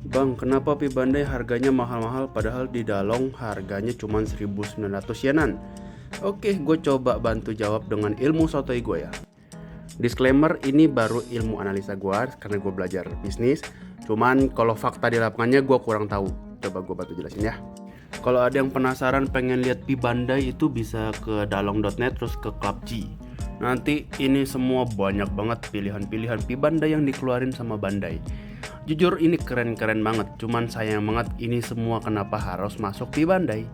Bang, kenapa Pi Bandai harganya mahal-mahal padahal di Dalong harganya cuma 1.900 yenan? Oke, gue coba bantu jawab dengan ilmu sotoy gue ya. Disclaimer, ini baru ilmu analisa gue karena gue belajar bisnis. Cuman kalau fakta di lapangannya gue kurang tahu. Coba gue bantu jelasin ya. Kalau ada yang penasaran pengen lihat Pi Bandai itu bisa ke dalong.net terus ke Club G. Nanti ini semua banyak banget pilihan-pilihan Pi Bandai yang dikeluarin sama Bandai. Jujur ini keren-keren banget, cuman sayang banget ini semua kenapa harus masuk Pi Bandai.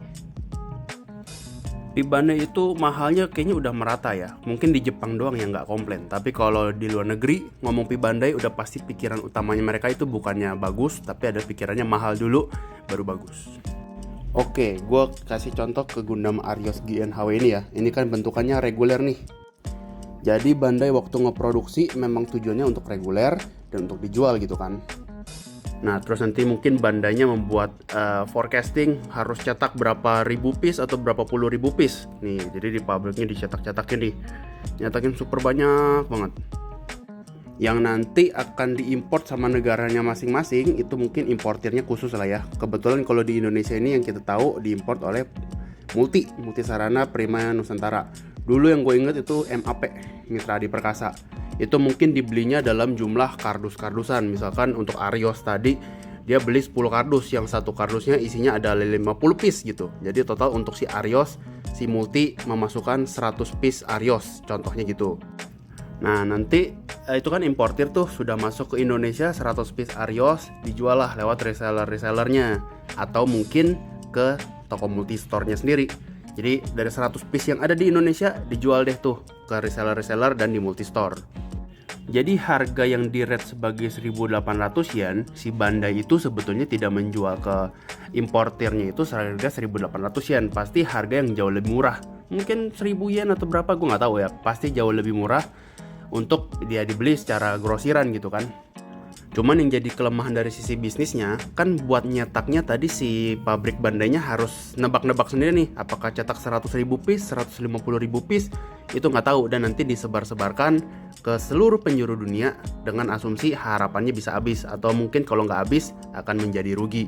Pi Bandai itu mahalnya kayaknya udah merata ya. Mungkin di Jepang doang yang nggak komplain. Tapi kalau di luar negeri ngomong Pi Bandai udah pasti pikiran utamanya mereka itu bukannya bagus, tapi ada pikirannya mahal dulu baru bagus. Oke, gue kasih contoh ke Gundam Arios GNHW ini ya. Ini kan bentukannya reguler nih. Jadi Bandai waktu ngeproduksi memang tujuannya untuk reguler dan untuk dijual gitu kan. Nah terus nanti mungkin Bandainya membuat forecasting harus cetak berapa ribu piece atau berapa puluh ribu piece. Nih jadi di pabriknya dicetak-cetakin nih, nyetakin super banyak banget. Yang nanti akan diimport sama negaranya masing-masing itu mungkin importirnya khusus lah ya. Kebetulan kalau di Indonesia ini yang kita tahu diimport oleh Multi Sarana Prima Nusantara. Dulu yang gue inget itu MAP, Mitra Adi Perkasa. Itu mungkin dibelinya dalam jumlah kardus-kardusan. Misalkan untuk Arios tadi dia beli 10 kardus, yang satu kardusnya isinya ada 50 piece gitu. Jadi total untuk si Arios, si Multi memasukkan 100 piece Arios, contohnya gitu. Nah nanti itu kan importir tuh sudah masuk ke Indonesia 100 piece Arios, dijual lah lewat reseller-resellernya atau mungkin ke toko multi-store-nya sendiri. Jadi dari 100 piece yang ada di Indonesia dijual deh tuh ke reseller-reseller dan di multi-store. Jadi harga yang di rate sebagai 1.800 yen, si Bandai itu sebetulnya tidak menjual ke importirnya itu seharga 1.800 yen. Pasti harga yang jauh lebih murah. Mungkin 1.000 yen atau berapa gue nggak tahu ya. Pasti jauh lebih murah untuk dia dibeli secara grosiran gitu kan. Cuman yang jadi kelemahan dari sisi bisnisnya kan buat nyetaknya tadi si pabrik Bandainya harus nebak-nebak sendiri nih, apakah cetak 100.000 piece, 150.000 piece, itu nggak tahu, dan nanti disebar-sebarkan ke seluruh penjuru dunia dengan asumsi harapannya bisa habis atau mungkin kalau nggak habis akan menjadi rugi.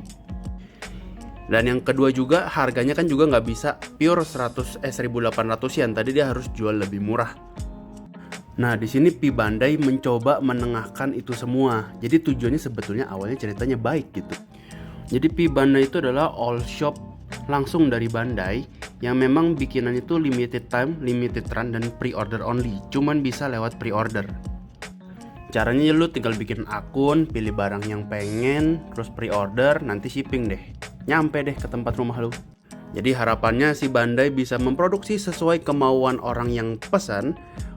Dan yang kedua juga harganya kan juga nggak bisa pure 1.800 yen, tadi dia harus jual lebih murah. Nah di sini Pi Bandai mencoba menengahkan itu semua. Jadi tujuannya sebetulnya awalnya ceritanya baik gitu. Jadi Pi Bandai itu adalah all shop langsung dari Bandai yang memang bikinan itu limited time, limited run dan pre-order only. Cuman bisa lewat pre-order. Caranya lu tinggal bikin akun, pilih barang yang pengen, terus pre-order, nanti shipping deh. Nyampe deh ke tempat rumah lu. Jadi harapannya si Bandai bisa memproduksi sesuai kemauan orang yang pesan.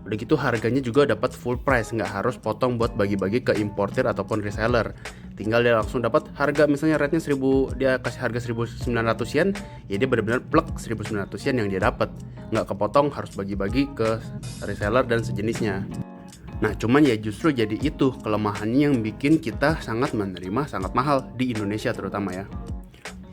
Udah gitu harganya juga dapat full price, nggak harus potong buat bagi-bagi ke importir ataupun reseller. Tinggal dia langsung dapat harga, misalnya rate-nya 1000, dia kasih harga 1.900 yen, ya dia benar-benar plek 1.900 yen yang dia dapat. Nggak kepotong harus bagi-bagi ke reseller dan sejenisnya. Nah cuman ya justru jadi itu kelemahannya yang bikin kita sangat menerima sangat mahal di Indonesia terutama ya.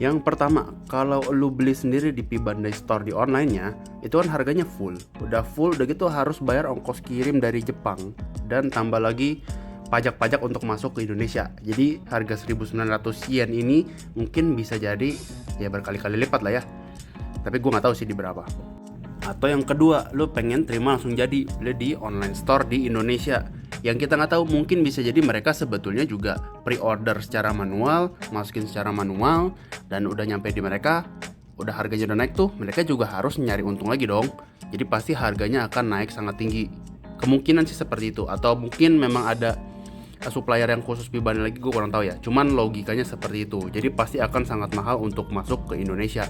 Yang pertama, kalau lu beli sendiri di Pi Bandai Store di online-nya, itu kan harganya full. Udah full, udah gitu harus bayar ongkos kirim dari Jepang. Dan tambah lagi pajak-pajak untuk masuk ke Indonesia. Jadi harga 1.900 yen ini mungkin bisa jadi ya berkali-kali lipat lah ya. Tapi gue gak tahu sih di berapa. Atau yang kedua, lu pengen terima langsung jadi, beli di online store di Indonesia. Yang kita nggak tahu mungkin bisa jadi mereka sebetulnya juga pre-order secara manual, masukin secara manual, dan udah nyampe di mereka, udah harganya udah naik tuh, mereka juga harus nyari untung lagi dong. Jadi pasti harganya akan naik sangat tinggi. Kemungkinan sih seperti itu, atau mungkin memang ada supplier yang khusus Pi Bandai lagi, gue kurang tahu ya. Cuman logikanya seperti itu. Jadi pasti akan sangat mahal untuk masuk ke Indonesia.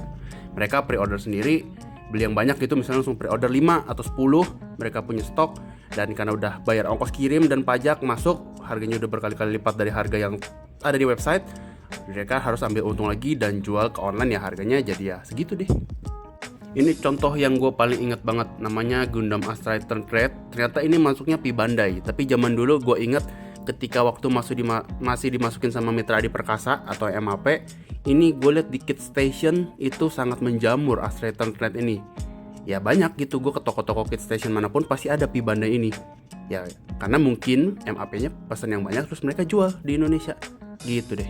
Mereka pre-order sendiri, beli yang banyak gitu, misalnya langsung pre-order 5 atau 10, mereka punya stok, dan karena udah bayar ongkos kirim dan pajak masuk, harganya udah berkali-kali lipat dari harga yang ada di website, mereka harus ambil untung lagi dan jual ke online ya harganya jadi ya segitu deh. Ini contoh yang gue paling inget banget, namanya Gundam Astra Return Red. Ternyata ini masuknya Pi Bandai, tapi zaman dulu gue inget ketika waktu masih dimasukin sama Mitra Adi Perkasa atau MAP, ini gue liat di Kit Station itu sangat menjamur Astra Return Red ini. Ya banyak gitu, gue ke toko-toko Kit Station manapun pasti ada Pi Bandai ini. Ya karena mungkin MAP-nya pesan yang banyak terus mereka jual di Indonesia. Gitu deh.